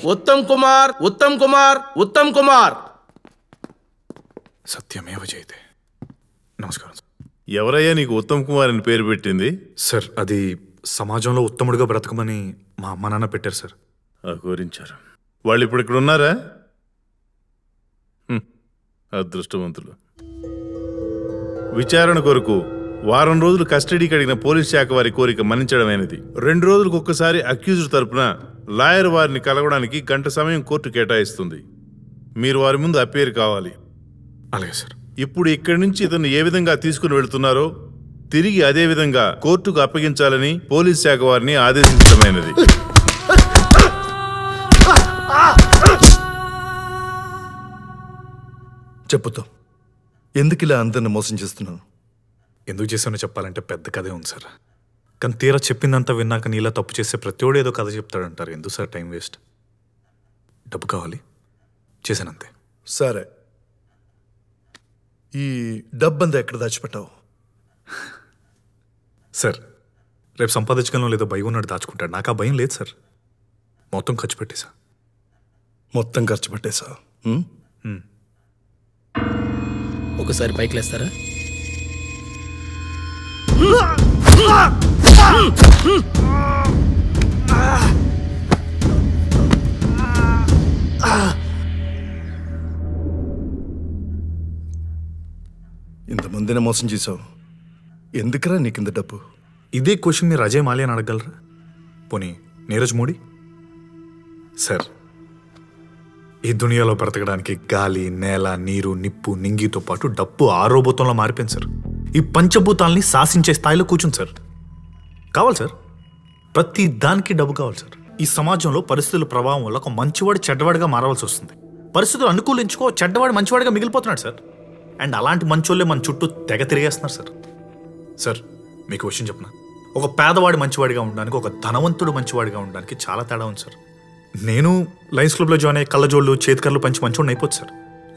ఉత్తమ్ కుమార్, ఉత్తమ్ కుమార్, ఉత్తమ్ కుమార్. సత్యమేవ జయతే. నమస్కారం సార్. ఎవరయ్యా నీకు ఉత్తమ్ కుమార్ అని పేరు పెట్టింది? సార్ అది సమాజంలో ఉత్తముడిగా బ్రతకమని మా అమ్మ నాన్న పెట్టారు సార్. కోరించారు. వాళ్ళు ఇప్పుడు ఇక్కడ ఉన్నారా? అదృష్టవంతులు. విచారణ కొరకు వారం రోజులు కస్టడీకి అడిగిన పోలీస్ శాఖ వారి కోరిక మన్నించడమైనది. 2 రోజులకు ఒక్కసారి అక్యూజ్డ్ తరపున లాయర్ వారిని కలవడానికి గంట సమయం కోర్టు కేటాయిస్తుంది. మీరు వారి ముందు అపేర్ కావాలి. అలాగే సార్. ఇప్పుడు ఇక్కడి నుంచి ఇతను ఏ విధంగా తీసుకుని వెళుతున్నారో తిరిగి అదే విధంగా కోర్టుకు అప్పగించాలని పోలీస్ శాఖ వారిని ఆదేశించడమైనది. చెప్పుతాం. ఎందుకు ఇలా అందరిని మోసం చేస్తున్నాను? ఎందుకు చేశానో చెప్పాలంటే పెద్ద కథే ఉంది సార్. కానీ తీరా చెప్పిందంతా విన్నాక నీలా తప్పు చేసే ప్రతివాడు ఏదో కథ చెప్తాడంటారు. ఎందుకు సార్ టైం వేస్ట్? డబ్బు కావాలి, చేశానంతే. సరే, ఈ డబ్బంతా ఎక్కడ దాచిపెట్టావు? సార్ రేపు సంపాదించగలను లేదో భయం ఉన్నాడు దాచుకుంటాడు. నాకు ఆ భయం లేదు సార్. మొత్తం ఖర్చు పెట్టేశా. మొత్తం ఖర్చు పెట్టేశా? ఒకసారి పైకి లేస్తారా? ఇంతమందిని మోసం చేశావు, ఎందుకురా నీకింత డబ్బు? ఇదే క్వశ్చన్ మీరు అజయ్ మాల్యా అని అడగలరా? పోనీ నీరజ్ మోడీ? సార్ ఈ దునియాలో బ్రతకడానికి గాలి, నేల, నీరు, నిప్పు, నింగితో పాటు డబ్బు ఆరోభూతంలో మారిపోయింది సార్. ఈ పంచభూతాల్ని శాసించే స్థాయిలో కూర్చుంది సార్. కావాలి సార్, ప్రతి దానికి డబ్బు కావాలి సార్. ఈ సమాజంలో పరిస్థితుల ప్రభావం వల్ల ఒక మంచివాడు చెడ్డవాడిగా మారవలసి వస్తుంది. పరిస్థితులు అనుకూలించుకో చెడ్డవాడు మంచివాడిగా మిగిలిపోతున్నాడు సార్. అండ్ అలాంటి మంచోళ్ళే మన చుట్టూ తెగ తిరిగేస్తున్నారు సార్. సార్ మీకు విషయం చెప్పనా, ఒక పేదవాడు మంచివాడిగా ఉండడానికి, ఒక ధనవంతుడు మంచివాడిగా ఉండడానికి చాలా తేడా ఉంది సార్. నేను లయన్స్ క్లబ్లో జాయిన్ అయ్యే కళ్ళజోళ్ళు, చేతికర్లు పంచి మంచోడిని అయిపోతుంది సార్.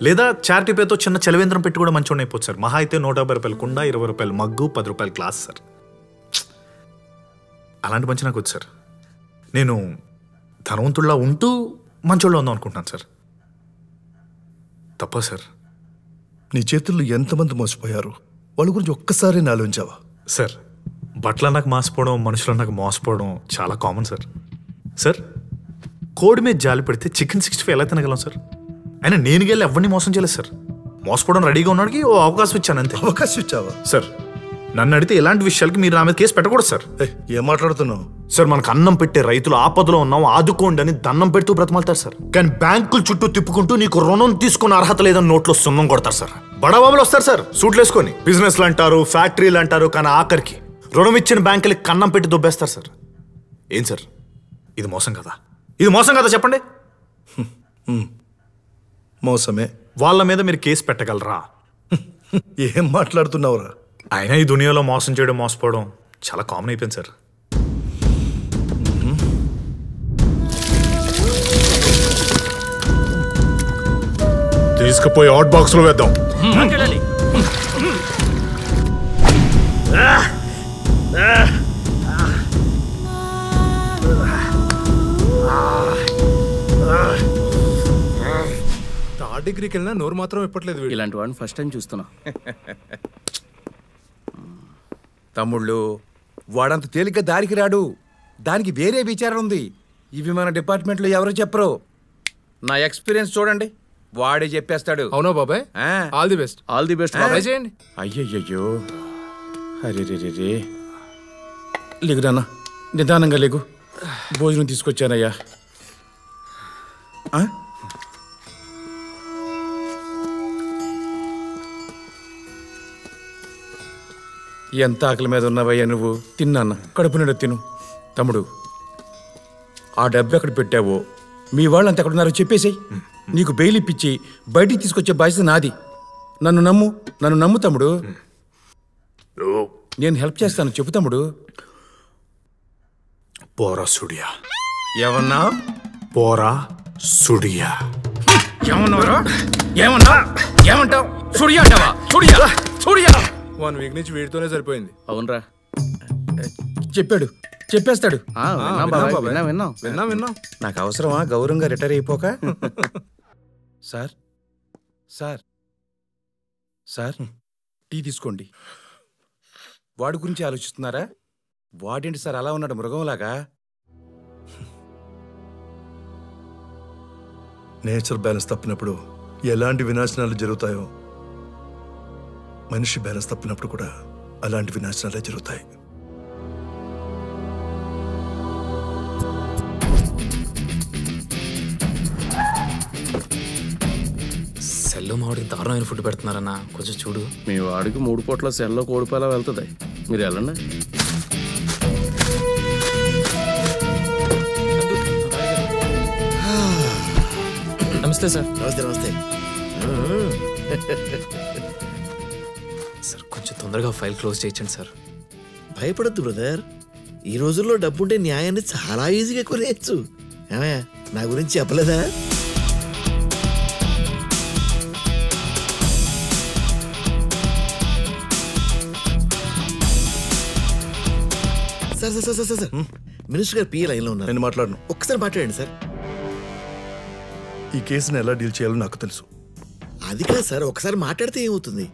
లేదా చారిటీ పేరుతో చిన్న చలవేంద్రం పెట్టి కూడా మంచోడిని అయిపోతుంది సార్. మహా అయితే 150 రూపాయలు కుండ, 20 రూపాయలు మగ్గు, 10 రూపాయలు గ్లాస్ సార్. అలాంటి మంచి నాకు వచ్చి సార్. నేను ధనవంతుడిలా ఉంటూ మంచోళ్ళలో ఉందాం అనుకుంటున్నాను సార్. తప్ప సార్? నీ చేతుల్లో ఎంతమంది మోసపోయారు, వాళ్ళ గురించి ఒక్కసారి ఆలోచించావా? సార్ బట్టలు నాకు మోసపోవడం, మనుషులు నాకు మోసపోవడం చాలా కామన్ సార్. సార్ కోడి మీద జాలి పెడితే చికెన్ 65 ఎలా తినగలం సార్? అయినా నేను వెళ్ళి ఎవరిని మోసం చేయలేదు సార్. మోసపోవడం రెడీగా ఉన్నాడికి ఓ అవకాశం ఇచ్చాను అంతే. అవకాశం ఇచ్చావా? సార్ నన్ను అడిగితే ఇలాంటి విషయాలకి మీరు నా మీద కేసు పెట్టకూడదు సార్. ఏం మాట్లాడుతున్నావు సార్? మనకు అన్నం పెట్టే రైతులు ఆపదలో ఉన్నాం, ఆదుకోండి అని దండం పెడుతూ బ్రతమాలుతారు సార్. కానీ బ్యాంకుల చుట్టూ తిప్పుకుంటూ నీకు రుణం తీసుకున్న అర్హత లేదని నోట్లో సున్నం కొడతారు సార్. బడాబాబులు వస్తారు సార్ సూట్లు వేసుకొని, బిజినెస్లు అంటారు, ఫ్యాక్టరీలు అంటారు, కానీ ఆఖరికి రుణం ఇచ్చిన బ్యాంకులకి కన్నం పెట్టి దొబ్బేస్తారు సార్. ఏం సార్ ఇది మోసం కదా? ఇది మోసం కదా చెప్పండి? మోసమే. వాళ్ళ మీద మీరు కేసు పెట్టగలరా? ఏం మాట్లాడుతున్నావురా? అయినా ఈ దునియాలో మోసం చేయడం, మోసపోవడం చాలా కామన్ అయిపోయింది సార్. తీసుకుపోయి హాట్ బాక్స్ లో వేద్దాం. థర్డ్ డిగ్రీకి వెళ్ళినా నోరు మాత్రం ఇప్పట్లేదు. ఇలాంటి వాడిని ఫస్ట్ టైం చూస్తున్నా. తమ్ముళ్ళు, వాడంత తేలిగ్గా దారికి రాడు. దానికి వేరే విచారం ఉంది. ఇవి మన డిపార్ట్మెంట్లో ఎవరు చెప్పరు. నా ఎక్స్పీరియన్స్ చూడండి, వాడే చెప్పేస్తాడు. అవునా బాబాయ్? All the best. All the best బాబాయ్. చేయండి. అయ్యయ్యో, అరే రే రే, లేగు నాన్న, నిదానంగా లేగు. భోజనం తీసుకొచ్చానయ్యా. ఎంత ఆకలి మీద ఉన్నావయ్యా నువ్వు? తిన్నాన్న, కడుపు నిండా తిను. తమ్ముడు, ఆ డబ్బు ఎక్కడ పెట్టావో, మీ వాళ్ళు అంత ఎక్కడున్నారో చెప్పేసాయి. నీకు బెయిల్ ఇప్పించి బయటికి తీసుకొచ్చే బాధ్యత నాది. నన్ను నమ్ము, నన్ను నమ్ము తమ్ముడు. నేను హెల్ప్ చేస్తాను, చెప్పు తమ్ముడు. పోరా సుడియా. ఏమన్నా? పోరా సుడియా. ఏమన్నావరా? ఏమన్నా? ఏమంటావు? సుడియా అంటావా? సుడియా, సుడియా. 1 వీక్ నుంచి వీడితోనే సరిపోయింది. అవునరా చెప్పాడు. చెప్పేస్తాడు. విన్నాం బాబాయ్, విన్నాం విన్నాం. విన్నాం. నాకు అవసరమా గౌరవంగా రిటైర్ అయిపోక? సార్ సార్ సార్ టీ తీసుకోండి. వాడి గురించి ఆలోచిస్తున్నారా? వాడేంటి సార్ అలా ఉన్నాడు మృగంలాగా? నేచర్ బ్యాలెన్స్ తప్పినప్పుడు ఎలాంటి వినాశనాలు జరుగుతాయో మనిషి బ్యాలెన్స్ తప్పినప్పుడు కూడా అలాంటి వినాశనాలే జరుగుతాయి. సెల్లో మామిడికి దారుణమైన ఫుడ్ పెడుతున్నారన్నా, కొంచెం చూడు. మీ వాడికి 3 పూట్ల సెల్లో కోడిపాల వెళ్తుంది. మీరు వెళ్ళండి. నమస్తే సార్. నమస్తే. సార్ కొంచెం తొందరగా ఫైల్ క్లోజ్ చేయించండి సార్. భయపడద్దు బ్రదర్, ఈ రోజుల్లో డబ్బుంటే న్యాయాన్ని చాలా ఈజీగా కొనేయచ్చు. ఏమయ్యా, నా గురించి చెప్పలేదా? సార్ మినిస్టర్ గారు పిఏ లైన్లో ఉన్నారు. నేను మాట్లాడను. ఒక్కసారి మాట్లాడండి సార్. ఈ కేసుని ఎలా డీల్ చేయాలో నాకు తెలుసు. అది కాదు సార్, ఒకసారి మాట్లాడితే ఏమవుతుంది?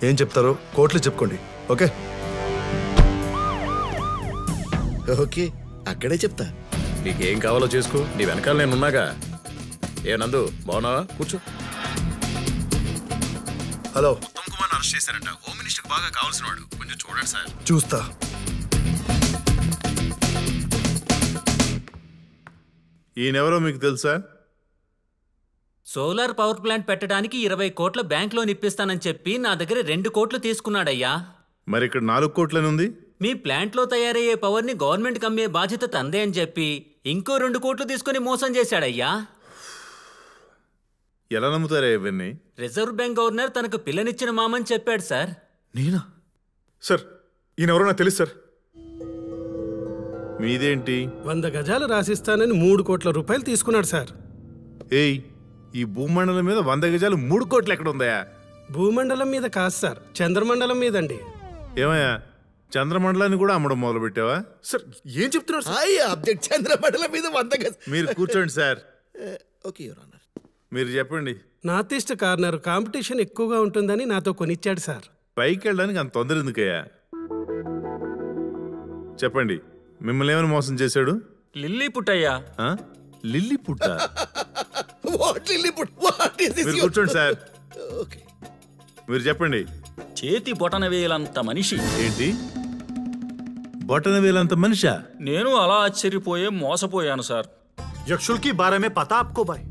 ఏం చెప్తారో కోర్టులో చెప్పుకోండి. ఓకే ఓకే, అక్కడే చెప్తా. నీకేం కావాలో చేసుకో, నీ వెనకాల నేనున్నాగా. ఏ నందు, బాగున్నావా? కూర్చో. హలో. ఉత్తమ్ కుమార్ అరెస్ట్ చేశారంట. హోమ్ మినిస్టర్ బాగా కావాల్సిన వాడు, కొంచెం చూడండి సార్. చూస్తా. ఈయనెవరో మీకు తెలుసా? సోలార్ పవర్ ప్లాంట్ పెట్టడానికి 20 కోట్ల బ్యాంక్ లోన్ ఇప్పిస్తానని చెప్పి నా దగ్గర 2 కోట్లు తీసుకున్నాడయ్యా. మరి ఇక్కడ 4 కోట్లనుంది. మీ ప్లాంట్లో తయారయ్యే పవర్ ని గవర్నమెంట్ కమ్మే బాధ్యత తందే అని చెప్పి ఇంకో 2 కోట్లు తీసుకుని మోసం చేశాడయ్యా. ఎలా నమ్ముతారా ఇవన్నీ? రిజర్వ్ బ్యాంక్ గవర్నర్ తనకు పిల్లనిచ్చిన మామని చెప్పాడు సార్. నేనా? సార్ ఈయనెవరో నాకు తెలుసు సార్. మీదేంటి? 100 గజాలు రాసిస్తానని 3 కోట్ల రూపాయలు తీసుకున్నాడు సార్. ఏయ్, ఈ భూమండలం మీద 100 గజాలు 3 కోట్లు ఎక్కడ ఉందయా? భూమండలం మీద కాదు సార్, చంద్రమండలం మీదండి. ఏమయ్యా, చంద్రమండలాన్ని కూడా అమ్మడం మొదలు పెట్టావా? సార్ ఏం చెప్తున్నారు? చంద్రమండలం మీద 100 గజాలు. మీరు కూర్చోండి సార్. Okay your honour. మీరు చెప్పండి. నార్త్ ఈస్ట్ కార్నర్ కాంపిటీషన్ ఎక్కువగా ఉంటుందని నాతో కొనిచ్చాడు సార్. పైకి వెళ్ళడానికి అంత తొందర ఎందుకయ్యా? చెప్పండి, మిమ్మల్ని ఏమైనా మోసం చేశాడు? లిల్లీ పుట్టయ్యా. లిల్లీ పుట్ట? మీరు కూర్చోండి సార్. మీరు చెప్పండి. చేతి బొటన వేలంత మనిషి. ఏంటి బొటన వేలంత మనిషా? నేను అలా ఆశ్చర్యపోయే మోసపోయాను సార్. యక్షుల్కి బారమే పతా ఆప్కో బాయ్.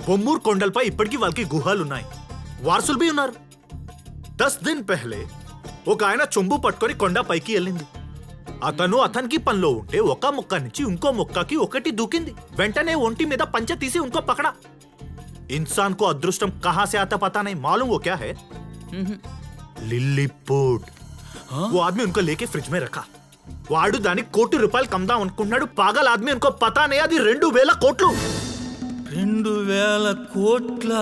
బొమ్మూర్ కొండలపై ఇప్పటికీ వాళ్ళకి గుహాలున్నాయి, వారసులు బి ఉన్నారు. 10 దిన్ పెహలే ఒక ఆయన చొంబు పట్టుకొని కొండ పైకి వెళ్ళింది. అతను అతనికి పనిలో ఉంటే ఒక మొక్క నుంచి ఇంకో మొక్కకి ఒకటి దూకింది. వెంటనే ఒంటి మీద పంచ తీసి ఇంకో పకడా. ఇన్సాన్ కో అదృష్టం కహా సే ఆతా పతా నహీ. మాలూమ్ వో క్యా హై? లిల్లీపుట్. वो आदमी उनको लेके फ्रिज में रखा. వాడు దానికి ₹1 కోటి కమ్దాం అనుకున్నాడు. పాగల్ ఆద్మీ ఉनको పతా నహీ అది 2000 కోట్లు. 2000 కోట్ల?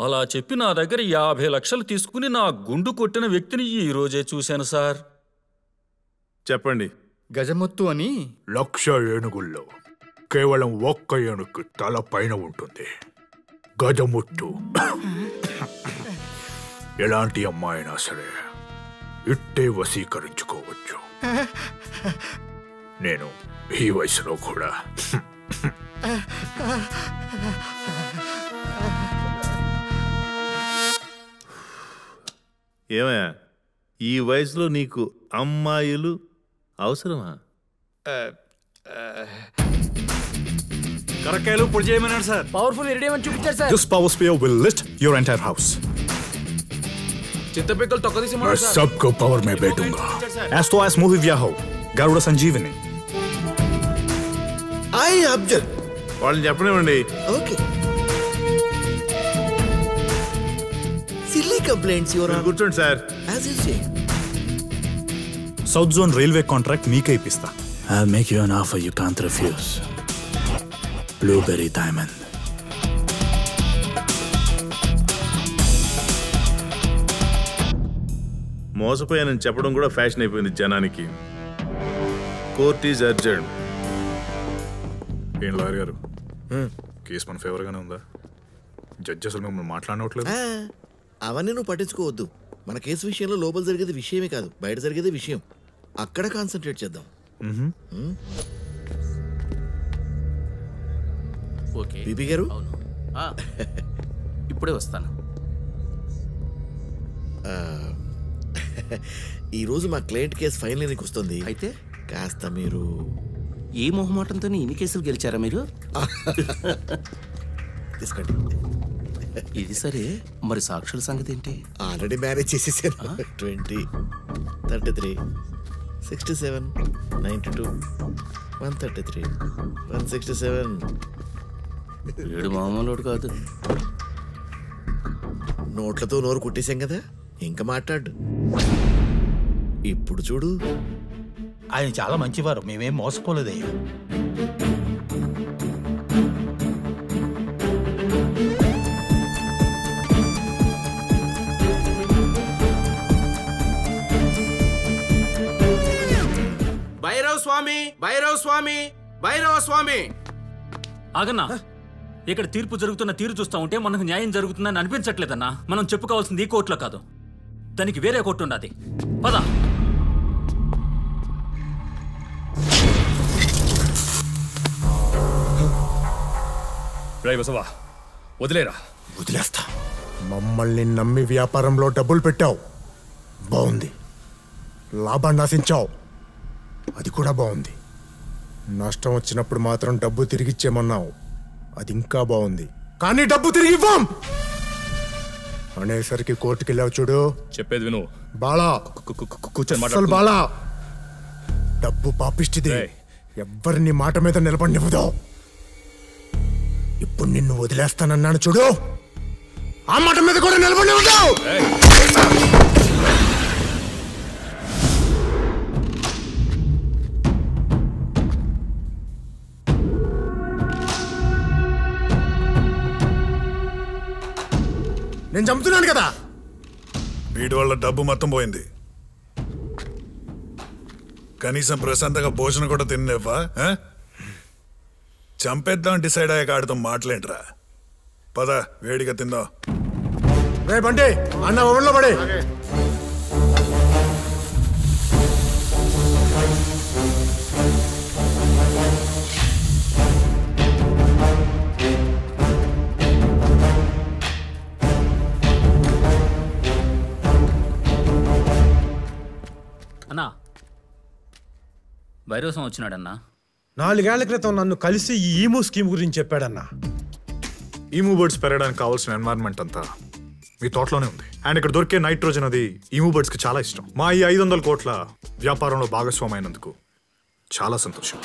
అలా చెప్పి నా దగ్గర 50 లక్షలు తీసుకుని నా గుండు కొట్టిన వ్యక్తిని ఈ రోజే చూశాను సార్. చెప్పండి. గజముత్తు అని 1,00,000 ఏనుగుల్లో కేవలం ఒక్క ఏనుగు తల పైన ఉంటుంది. గజముట్టు. ఎలాంటి అమ్మాయినా సరే ఇట్టే వశీకరించుకోవచ్చు. నేను ఈ వయసులో కూడా. ఏమయ్యా, ఈ వయసులో నీకు అమ్మాయిలు అవసరమా? కరక్కాయలు పొడి చేయమన్నాడు సార్. పవర్ఫుల్ ఇరిడియం అని చూపించారు sir. This power spear will lift your entire house. చింతపిక్కలు తొక్కదీసి मैं सबको पावर में बैठूंगा. As to as movie Vyaho, Garuda Sanjeevani. I observe. వాళ్ళని చెప్పనివ్వండి. Okay. Silly complaints your honour. కూర్చోండి sir. As you say. South Zone Railway contract మీకే ఇప్పిస్తా. I'll make you an offer you can't refuse. Blueberry Diamond. మోసపోయానని చెప్పడం కూడా fashion అయిపోయింది జనానికి. Court is urgent. ఏం లాయర్ గారు, కేసు మన ఫేవర్గానే ఉందా? జడ్జి అసలు మిమ్మల్ని మాట్లాడనట్లేదు. అవన్నీ నువ్వు పట్టించుకోవద్దు. మన కేసు విషయంలో లోపల జరిగేది విషయమే కాదు, బయట జరిగేది విషయం. అక్కడ కాన్సన్ట్రేట్ చేద్దాం. ఓకే బీబీ గారు, ఇప్పుడే వస్తాను. ఈరోజు మా క్లయింట్ కేసు ఫైనల్ ఎన్నికి వస్తుంది. అయితే కాస్త మీరు ఏ మొహమాటంతో ఇన్ని కేసులు గెలిచారా మీరు? తీసుకోండి. ఇది సరే, మరి సాక్షుల సంగతి ఏంటి? ఆల్రెడీ మ్యారేజ్ చేసేసాను. 20, 33, 67, 92, 133, 167. వీడు మామూలు కాదు. నోట్లతో నోరు కుట్టేశాం కదా, ఇంకా మాట్లాడు. ఇప్పుడు చూడు. ఆయన చాలా మంచివారు, మేమేం మోసపోలేదయ్యా. భైరవ స్వామి, భైరవ స్వామి, భైరవ స్వామి. ఆగన్నా, ఇక్కడ తీర్పు జరుగుతున్న తీరు చూస్తా ఉంటే మనకు న్యాయం జరుగుతుందని అనిపించట్లేదన్నా. మనం చెప్పుకోవాల్సింది ఈ కోర్టులో కాదు, దానికి వేరే కోర్టు ఉన్నది. పద. బసవా, వదిలేరా. వదిలేస్తా. మమ్మల్ని నమ్మి వ్యాపారంలో డబ్బులు పెట్టావు, బాగుంది. లాభాన్ని ఆశించావు, అది కూడా బాగుంది. నష్టం వచ్చినప్పుడు మాత్రం డబ్బు తిరిగిచ్చేమన్నావు, అది ఇంకా బాగుంది. కానీ డబ్బు తిరిగి ఇవ్వం అనేసరికి కోర్టుకి వెళ్ళావు చూడు. చెప్పేది విను బాలా. కూర్చొని అసలు బాలా, డబ్బు పాపిష్టిది, ఎవ్వరిని మాట మీద నిలబడినివ్వదు. ఇప్పుడు నిన్ను వదిలేస్తానన్నాను చూడు, ఆ మాట మీద కూడా నిలబడినివ్వదు. నేను చంపుతున్నాను కదా. వీడి వల్ల డబ్బు మొత్తం పోయింది, కనీసం ప్రశాంతంగా భోజనం కూడా తినలేవా? చంపేద్దాం డిసైడ్ అయ్యాక ఆడితో మాట్లాడరా. పద, వేడిగా తిందాం. రే బండి, అన్న ఓవెన్లో పడే. అన్నా, భైరవసం వచ్చినాడన్నా. 4 ఏళ్ల క్రితం నన్ను కలిసి ఈ ఈమూ స్కీమ్ గురించి చెప్పాడన్నా. ఈమూ బర్డ్స్ పెరగడానికి కావాల్సిన ఎన్వైరన్మెంట్ అంతా మీ తోటలోనే ఉంది. అండ్ ఇక్కడ దొరికే నైట్రోజన్ అది ఈమూ బర్డ్స్ కి చాలా ఇష్టం. మా ఈ 500 కోట్ల వ్యాపారంలో భాగస్వామి అయినందుకు చాలా సంతోషం.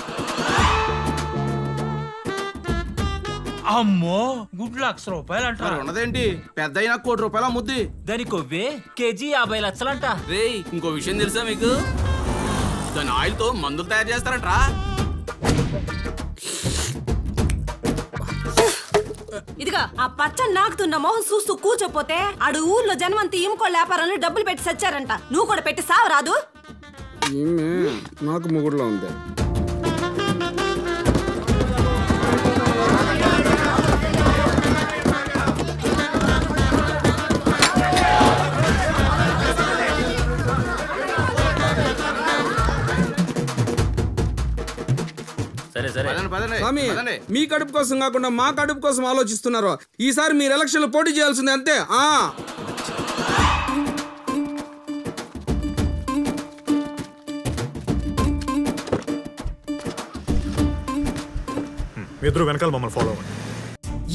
అమ్మో, గుడ్ లక్ష రూపాయలు అంట. ఉన్నదేంటి, పెద్ద అయినా ₹1 కోటి ముద్ది. దాని కొవ్వే కేజీ 50 లక్షలంట. రే, ఇంకో విషయం తెలుసా మీకు? దాని ఆయిల్ తో మందులు తయారు చేస్తారంట. ఇదిగా ఆ పచ్చ నాకుతున్న మొహం చూస్తూ కూర్చోపోతే ఆడు ఊర్లో జనమంతా ఈముకో వ్యాపారంలో డబ్బులు పెట్టి సచ్చారంట. నువ్వు కూడా పెట్టి సావు రాదు. నాకు ముగుడులో ఉంది. స్వామి, మీ కడుపు కోసం కాకుండా మా కడుపు కోసం ఆలోచిస్తున్నారు. ఈసారి మీరు ఎలక్షన్లు పోటీ చేయాల్సిందే, అంతే. ఇద్దరు వెనకాల మమ్మల్ని ఫాలో అవ్వండి.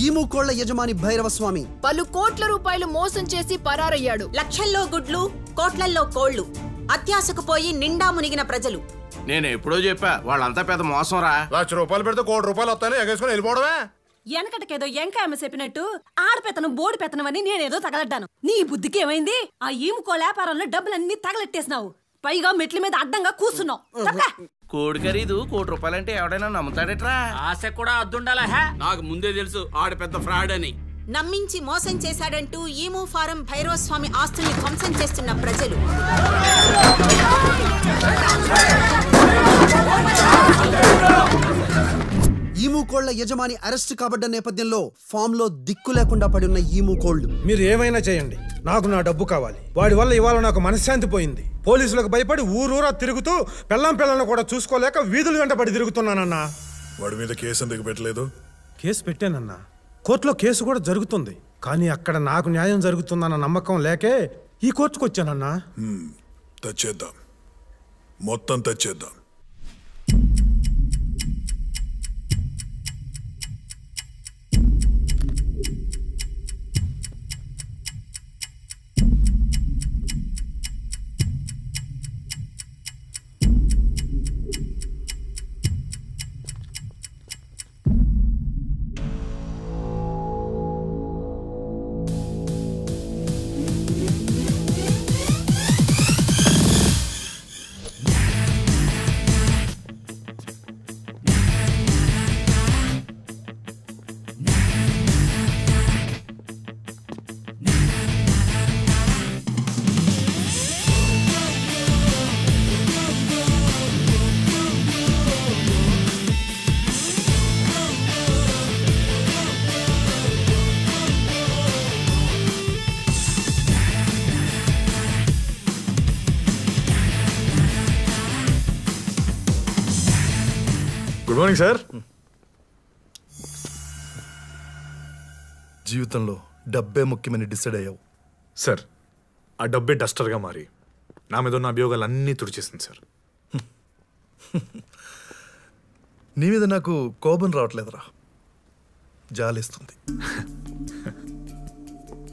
ఈ ముక్కోళ్ల యజమాని భైరవ స్వామి పలు కోట్ల రూపాయలు మోసం చేసి పరారయ్యాడు. లక్షల్లో గుడ్లు, కోట్లల్లో కోళ్లు, అత్యాశకు పోయి నిండా మునిగిన ప్రజలు. నేను ఎప్పుడో చెప్పా, వాళ్ళంతా పెద్ద మోసం రా. ₹1,00,000 పెడితే ₹1 కోటి వస్తానే ఎగేసుకొని వెళ్ళిపోవడమే. వెనకటకేదో ఎంకాయమ్మ చెప్పినట్టు ఆడపెత్తనం బోడి పెత్తనం అని నేనేదో తగలడ్డాను. నీ బుద్ధికి ఏమైంది? ఆ ఈముకో వ్యాపారంలో డబ్బులన్నీ తగలెట్టేసినావు. పైగా మెట్ల మీద అడ్డంగా కూర్చున్నావు. కోడి ఖరీదు ₹1 కోటి ఎవడైనా నమ్ముతాడట్రా? ఆశ కూడా అద్దుండాలా? నాకు ముందే తెలుసు ఆడ పెద్ద ఫ్రాడ్ అని. నమ్మించి మోసం చేశాడంటూ ఈము ఫారం భైరవస్వామి ఆస్తుల్ని ధ్వంసం చేస్తున్న ప్రజలు. ఈము కోళ్ల యజమాని అరెస్ట్ కాబడ్డ నేపథ్యంలో ఫామ్ లో దిక్కు లేకుండా పడి ఉన్న ఈము కోళ్లు. మీరు ఏమైనా చేయండి, నాకు నా డబ్బు కావాలి. వాడి వల్ల ఇవాళ నాకు మనశ్శాంతి పోయింది. పోలీసులకు భయపడి ఊరూరా తిరుగుతూ పిల్లను కూడా చూసుకోలేక వీధులు వెంట పడి తిరుగుతున్నానన్నా. వాడి మీద కేసు ఎందుకు పెట్టలేదు? కేసు పెట్టానన్నా. కోర్టులో కేసు కూడా జరుగుతుంది. కానీ అక్కడ నాకు న్యాయం జరుగుతుందన్న నమ్మకం లేకే ఈ కోర్టుకు వచ్చానన్నా. తెచ్చేద్దాం, మొత్తం తెచ్చేద్దాం. Good morning sir. జీవితంలో డబ్బే ముఖ్యమని డిసైడ్ అయ్యావు సార్. ఆ డబ్బే డస్టర్గా మారి నా మీద ఉన్న అభియోగాలన్నీ తుడిచేసింది సార్. నీ మీద నాకు కోపం రావట్లేదురా, జాలిస్తుంది.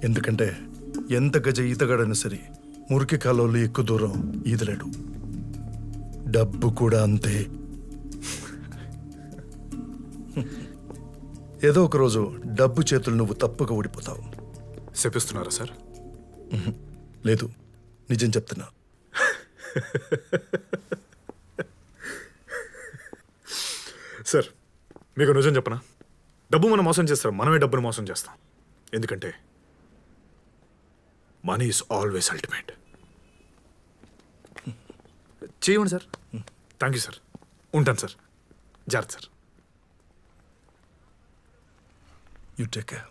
ఎందుకంటే ఎంత గజ ఈతగాడైనా సరే మురికి కాలువలు ఎక్కువ దూరం ఈదలేడు. డబ్బు కూడా అంతే. ఏదో ఒక రోజు డబ్బు చేతులు నువ్వు తప్పుగా ఊడిపోతావు. చెప్పిస్తున్నారా సార్? లేదు, నిజం చెప్తున్నా. సార్, మీకు నిజం చెప్పనా? డబ్బు మనం మోసం చేస్తారు, మనమే డబ్బును మోసం చేస్తాం. ఎందుకంటే మనీ ఈజ్ ఆల్వేస్ అల్టిమేట్. చేయండి సార్. Thank you sir. ఉంటాను సార్. జాగ్రత్త సార్. You take care.